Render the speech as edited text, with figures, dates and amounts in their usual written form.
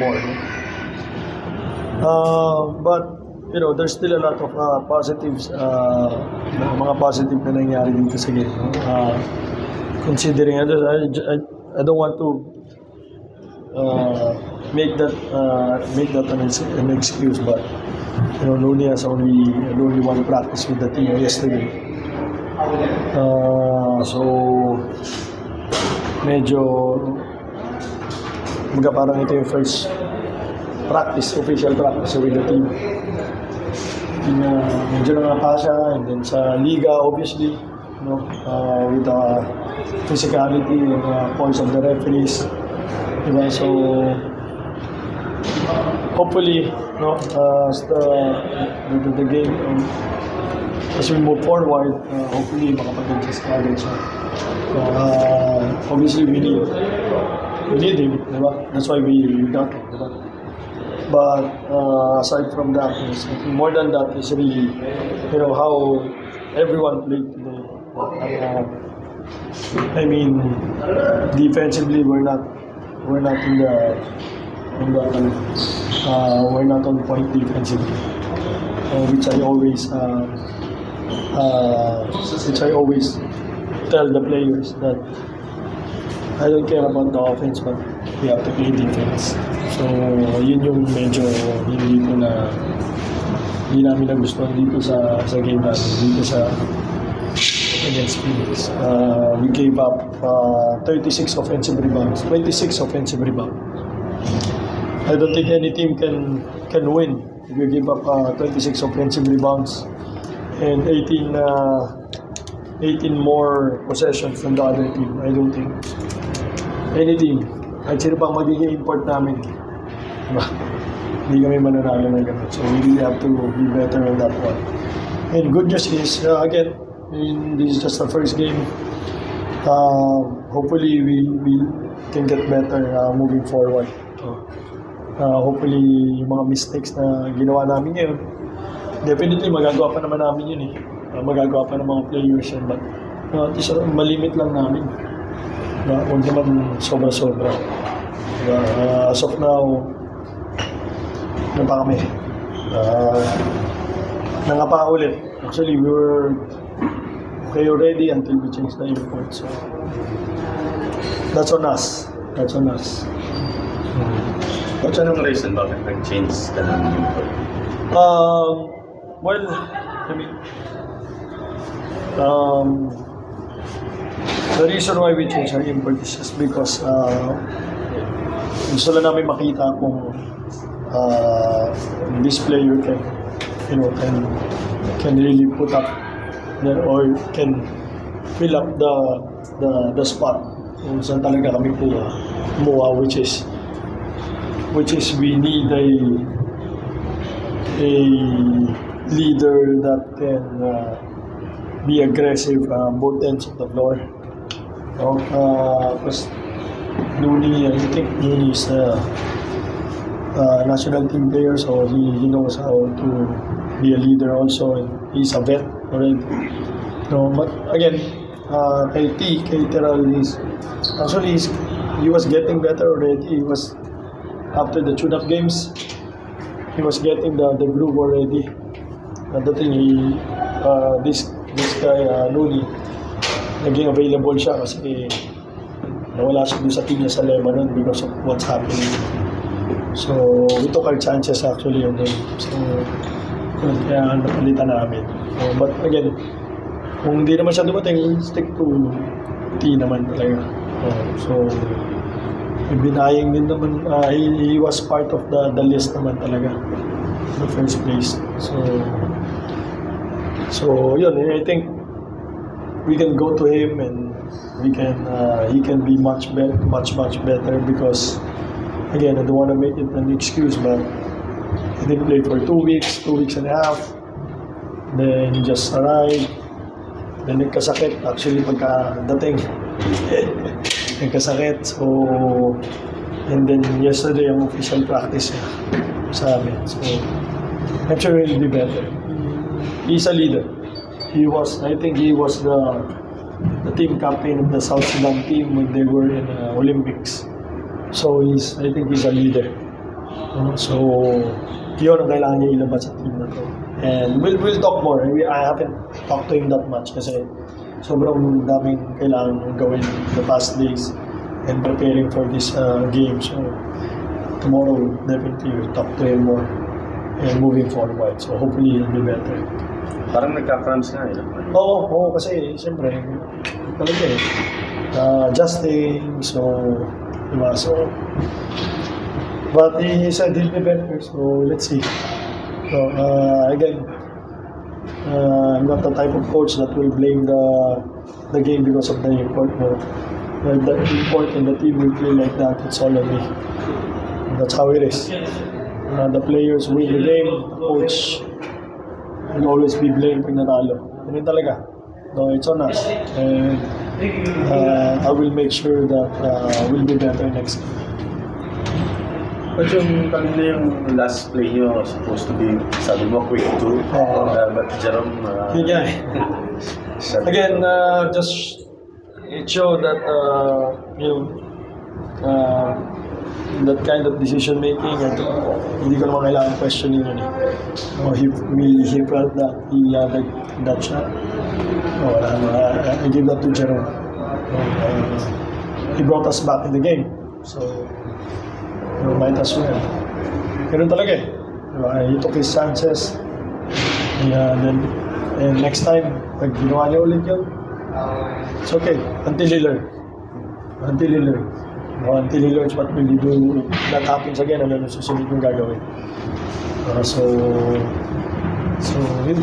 more. But you know, there's still a lot of positives, mga positive na nangyari dito sa game. Considering I don't want to make that an excuse, but you know, Looney has only one practice with the team yesterday. So medyo parang ito yung first official practice with the team. Medyo nakapasa, and then sa Liga, obviously, you know, with the physicality and points of the referees, diba? So hopefully, you know, as the game, as we move forward, hopefully makapag-adjust ka agad siya. Obviously we need him, diba? That's why we got him, diba? But aside from that, more than that is really, you know, how everyone played today. I mean, defensively we're not on point defensively, which I always tell the players that I don't care about the offense, but we have to play defense. So, yun yung medyo hindi namin nagustuhan dito sa game natin, dito sa against Phoenix. We gave up 26 offensive rebounds. I don't think any team can win if you give up 26 offensive rebounds and 18 more possessions from the other team. I don't think any team, kahit sino pang magiging import namin, diba? Hindi kami mananalo na gano'n. So we really have to be better on that one. And good news is, again, this is just the first game. Hopefully we can get better moving forward. Hopefully yung mga mistakes na ginawa namin ngayon, definitely magagawa pa naman namin yun magagawa pa ng mga players yun, but at least malimit lang namin. Huwag naman sobra-sobra. As of now, ano pa kami? Nangapa ulit. Actually, we were okay already until we changed the import. So, that's on us. What's anong reason bakit nag-change ka ng import? Well, I mean, the reason why we changed our import is just because gusto lang namin makita kung this player can really put up or can fill up the spot kung saan talaga kami kumuha, which is we need a leader that can be aggressive both ends of the floor. Because Looney, I think Looney is a national team player, so he knows how to be a leader also, and he's a vet already. But again, kay Terrell, he was getting better already. He was, after the tune-up games, he was getting the groove already. The thing, this guy, Looney, naging available siya kasi nawala siya doon sa team niya sa Lebanon because of what's happening. So, we took our chances actually on him. So, kaya napalitan namin. But again, kung hindi naman siya dumating, we'll stick to T naman talaga. So, binayang din naman, he was part of the list naman talaga in the first place. So yun, I think we can go to him and he can be much better because again, I don't want to make it an excuse, but he didn't play for 2 weeks and a half, then he just arrived, then nagkasakit actually pagkadating. Nagkasakit, so and then yesterday ang official practice sa amin, so I'm sure he'll be better. He's a leader. I think he was the team captain of the South Sudan team when they were in Olympics. So I think he's a leader. So, yun ang kailangan niya ilabas sa team na to. And we'll talk more. I haven't talked to him that much kasi sobrang daming kailangan gawin the past days and preparing for this game. So, tomorrow, definitely we'll talk to him more and moving forward. So, hopefully, he'll be better. Parang nagka-cramps nga eh. Oo, kasi siyempre, talaga eh. Adjusting, so, diba? So, but he said he'll be better, so let's see. So, again, I'm not the type of coach that will blame the game because of the import. No. The import and the team will play like that, it's all on me. That's how it is. The players win the game, the coach will always be blamed pag nanalo. Ganun talaga. No, it's on us. And I will make sure that we'll be better next game. But yung kanina yung last play nyo supposed to be, sabi mo, quick two. But Jerome, Yun nga eh. Again, just it showed that that kind of decision making, and hindi ko naman kailangan questioning yun eh. He felt that he had that shot. I give that to Jerome. He brought us back in the game. So, might as well. Ganun talaga eh. Diba? He took his chances. And next time, pag ginawa niya ulit yun, it's okay. Until he learn. Until he learn. Until he learns what will he do, if that happens again, ano na susunod yung gagawin. So yun.